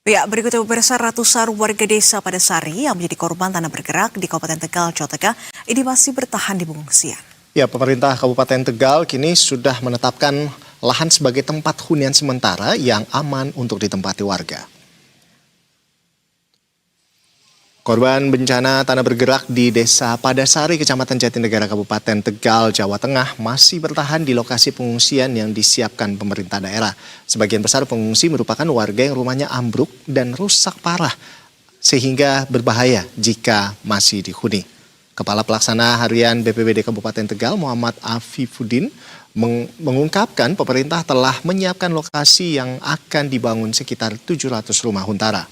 Ya, berikutnya pemirsa ratusan warga desa Padasari yang menjadi korban tanah bergerak di Kabupaten Tegal, Jawa Tengah ini masih bertahan di pengungsian. Ya, pemerintah Kabupaten Tegal kini sudah menetapkan lahan sebagai tempat hunian sementara yang aman untuk ditempati warga. Korban bencana tanah bergerak di Desa Padasari, Kecamatan Jatinegara, Kabupaten Tegal, Jawa Tengah masih bertahan di lokasi pengungsian yang disiapkan pemerintah daerah. Sebagian besar pengungsi merupakan warga yang rumahnya ambruk dan rusak parah, sehingga berbahaya jika masih dihuni. Kepala Pelaksana Harian BPBD Kabupaten Tegal, Muhammad Afifuddin, mengungkapkan pemerintah telah menyiapkan lokasi yang akan dibangun sekitar 700 rumah huntara.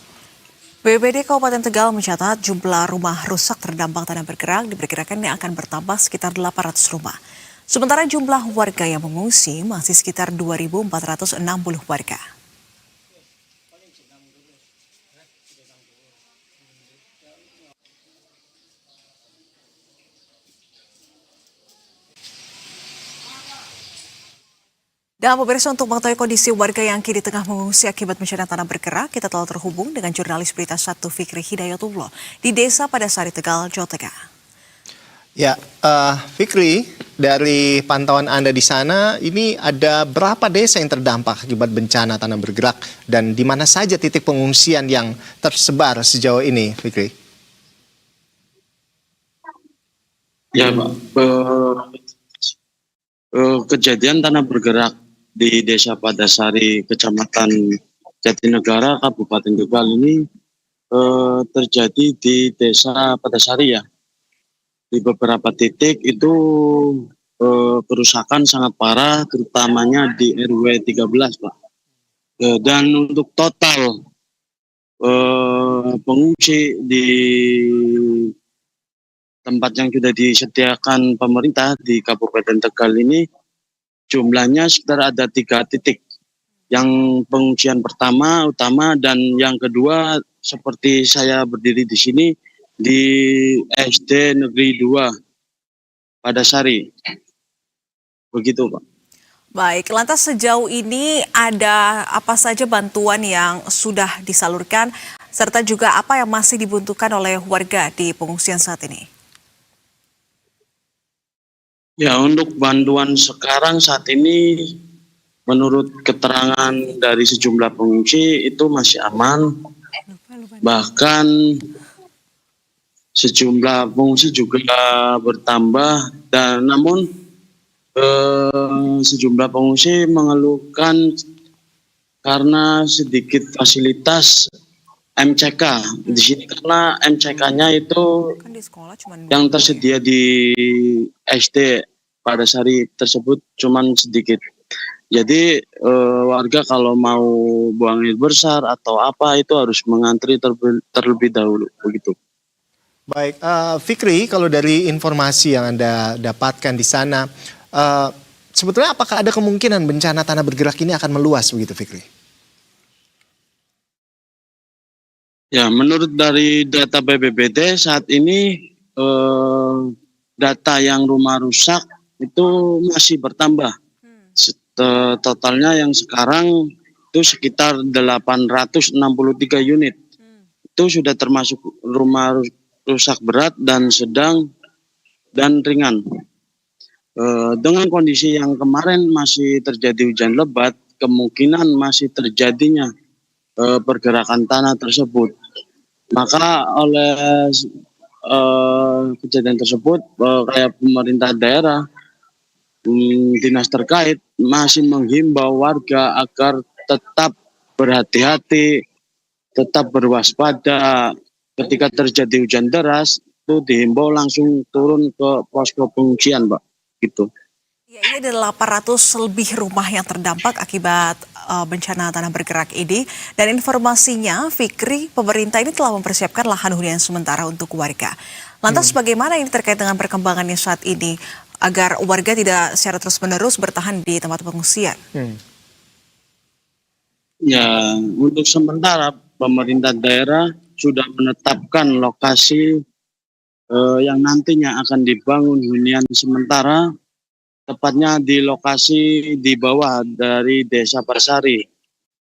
BPBD Kabupaten Tegal mencatat jumlah rumah rusak terdampak tanah bergerak diperkirakan yang akan bertambah sekitar 800 rumah. Sementara jumlah warga yang mengungsi masih sekitar 2.460 warga. Dan pemirsa, untuk mengetahui kondisi warga yang kini tengah mengungsi akibat bencana tanah bergerak, kita telah terhubung dengan jurnalis Berita 1 Fikri Hidayatullah di Desa Padasari, Tegal, Jawa Tengah. Ya, Fikri, dari pantauan Anda di sana, ini ada berapa desa yang terdampak akibat bencana tanah bergerak dan di mana saja titik pengungsian yang tersebar sejauh ini, Fikri? Ya, Pak. Kejadian tanah bergerak di Desa Padasari, Kecamatan Jatinegara, Kabupaten Tegal ini terjadi di Desa Padasari ya. Di beberapa titik itu kerusakan sangat parah, terutamanya di RW 13, Pak. Dan untuk total pengungsi di tempat yang sudah disediakan pemerintah di Kabupaten Tegal ini jumlahnya sekitar ada 3 titik. Yang pengungsian pertama utama dan yang kedua seperti saya berdiri di sini di SD Negeri 2 Padasari. Begitu, Pak. Baik, lantas sejauh ini ada apa saja bantuan yang sudah disalurkan serta juga apa yang masih dibutuhkan oleh warga di pengungsian saat ini? Ya, untuk bantuan sekarang saat ini menurut keterangan dari sejumlah pengungsi itu masih aman. Bahkan sejumlah pengungsi juga bertambah dan namun sejumlah pengungsi mengeluhkan karena sedikit fasilitas MCK di sini karena MCK-nya itu Kan di sekolah cuma yang tersedia di SD Padasari tersebut cuman sedikit. Jadi warga kalau mau buang air besar atau apa itu harus mengantri terlebih dahulu begitu. Baik, Fikri, kalau dari informasi yang Anda dapatkan di sana, sebetulnya apakah ada kemungkinan bencana tanah bergerak ini akan meluas begitu, Fikri? Ya, menurut dari data BPBD saat ini data yang rumah rusak itu masih bertambah. Totalnya yang sekarang itu sekitar 863 unit. Itu sudah termasuk rumah rusak berat dan sedang dan ringan. Dengan kondisi yang kemarin masih terjadi hujan lebat, kemungkinan masih terjadinya pergerakan tanah tersebut. Maka oleh kejadian tersebut kayak pemerintah daerah, dinas terkait masih menghimbau warga agar tetap berhati-hati, tetap berwaspada. Ketika terjadi hujan deras, itu dihimbau langsung turun ke posko pengungsian, Pak. Gitu. Ya, ini ada 800 lebih rumah yang terdampak akibat bencana tanah bergerak ini. Dan informasinya, Fikri, pemerintah ini telah mempersiapkan lahan hunian sementara untuk warga. Lantas bagaimana ini terkait dengan perkembangannya saat ini agar warga tidak secara terus-menerus bertahan di tempat pengungsian? Ya, untuk sementara pemerintah daerah sudah menetapkan lokasi yang nantinya akan dibangun hunian sementara, tepatnya di lokasi di bawah dari Desa Padasari.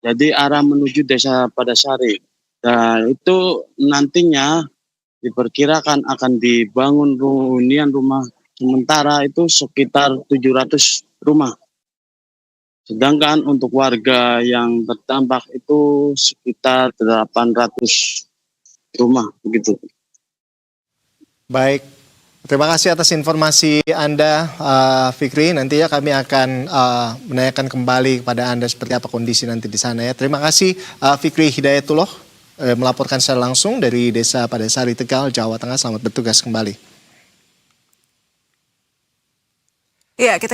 Jadi arah menuju Desa Padasari. Nah, itu nantinya diperkirakan akan dibangun hunian rumah sementara itu sekitar 700 rumah. Sedangkan untuk warga yang terdampak itu sekitar 800 rumah begitu. Baik, terima kasih atas informasi Anda, Fikri. Nantinya kami akan menanyakan kembali kepada Anda seperti apa kondisi nanti di sana ya. Terima kasih Fikri Hidayatullah melaporkan secara langsung dari Desa Padasari, Tegal, Jawa Tengah. Selamat bertugas kembali. Ya, kita